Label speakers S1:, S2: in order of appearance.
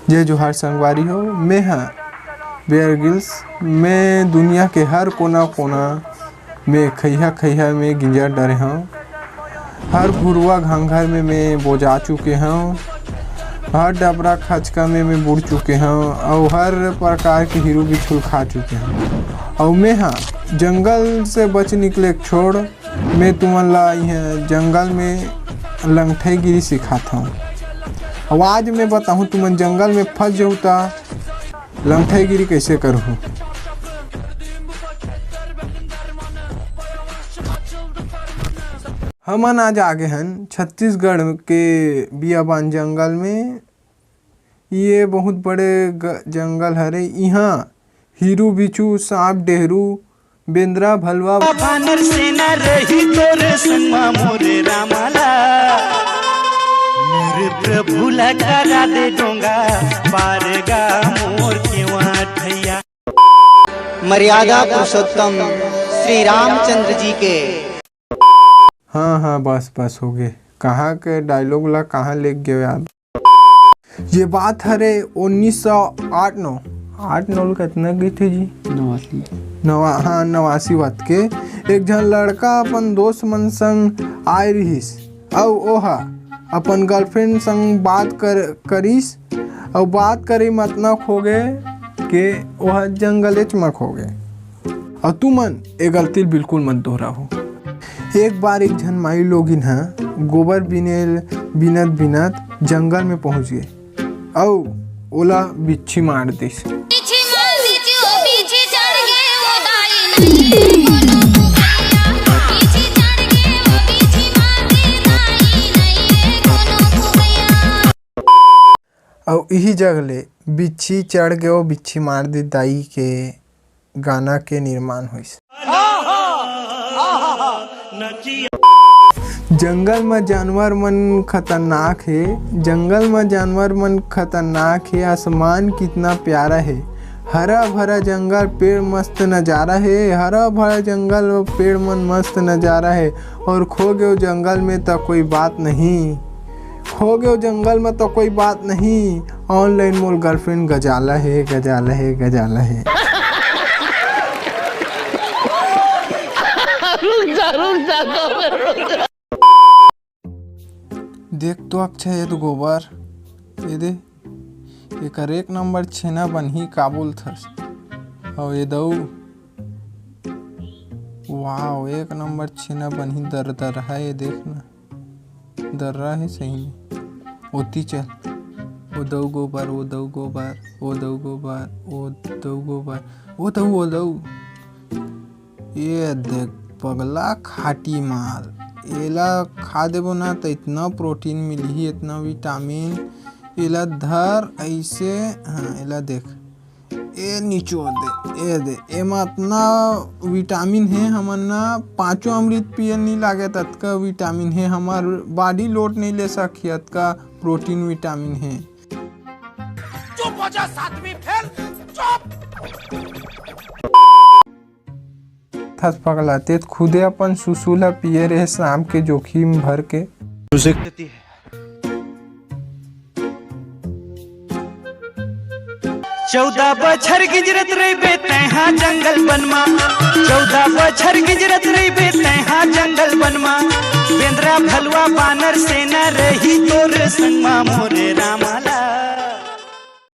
S1: जय जोहार संगवारी हो। मैं हाँ बेयर ग्रिल्स। मैं दुनिया के हर कोना कोना में खैया में गिंजर डरे हूँ। हर घुरुआ घांघर में मैं बोझा चुके हूँ। हर डबरा खचका में मैं बुड़ चुके हूँ और हर प्रकार के हीरो बिछुल खा चुके हूँ। और मैं हाँ जंगल से बच निकले छोड़ मैं तुमन ला यहाँ जंगल में लंगठई गिरी सिखाता हूँ। अब आज मैं बताऊँ तुमन जंगल में फंस जाऊँ तो लंगठई गिरी कैसे करूँ। हमन आज आगे हैं छत्तीसगढ़ के बियाबान जंगल में। ये बहुत बड़े जंगल हरे। यहाँ हीरू बिच्छू सांप डेहरू बेंद्रा भलवा
S2: बानर सेना रही तोरे संगमा मोरे रामाला मोरे प्रभु ला करा दे डोंगा पारगा मोर केवा ठैया।
S3: मर्यादा पुरुषोत्तम श्री रामचंद्र जी के।
S1: हाँ बस हो गए। कहाँ के डायलॉग ला कहाँ ले गए यार। ये बात हरे 1908 कितना गई थी जी 89 वत के एक जन लड़का अपन दोस्त मन संग आए रहीस और ओहा अपन गर्लफ्रेंड संग बात करीस और बात करी मतलब खो गए के ओहा जंगले में खो गए। और तुमन ये गलती बिल्कुल मत दोहराओ। एक बार एक जन माई लोगिन गोबर बिनत जंगल में पहुंच गए और ओला बिच्छी मार दिस। और यही जगले बिच्छी चढ़ गए और बिच्छी मार दी दाई के गाना के निर्माण हुई। जंगल में जानवर मन खतरनाक है। जंगल में जानवर मन खतरनाक है। आसमान कितना प्यारा है। हरा भरा जंगल पेड़ मस्त नज़ारा है। हरा भरा जंगल और पेड़ मन मस्त नज़ारा है। और खो गए जंगल में तो कोई बात नहीं। खो गए जंगल में तो कोई बात नहीं। ऑनलाइन मोल गर्लफ्रेंड गजाला है। देख तो अच्छा है तो गोबर ये दे एक नंबर छेना बनी काबुल थस। और ये दऊ वाह एक नंबर छेना बनी दर है। ये देखना दर रहा है सही में। ओती चल ओ दऊ गोबर ओ दऊ गोबर ओ दऊ गोबर ओ दऊ गोबर ओ दऊ ये देख पगला खाटी माल। एला खा देबो ना तो इतना प्रोटीन मिली इतना विटामिन। एला धर ऐसे हाँ एला देख ए निचोड़ दे ए दे एमा इतना विटामिन है। हमन ना 5 अमृत पिए नहीं लागे तत्का विटामिन है। हमार बॉडी लोड नहीं ले सकी अतका प्रोटीन विटामिन है।
S2: चुप हो जा सातवीं फेल चुप।
S1: थस पगलाते खुदे अपन सुसुला पिए रहे शाम के जोखिम भर के।
S2: 14 बछर गिजरत रही बेतहा जंगल बनमा। 14 बछर गिजरत रही बेतहा जंगल बनमा। बेंद्रा भलवा बानर सेना रही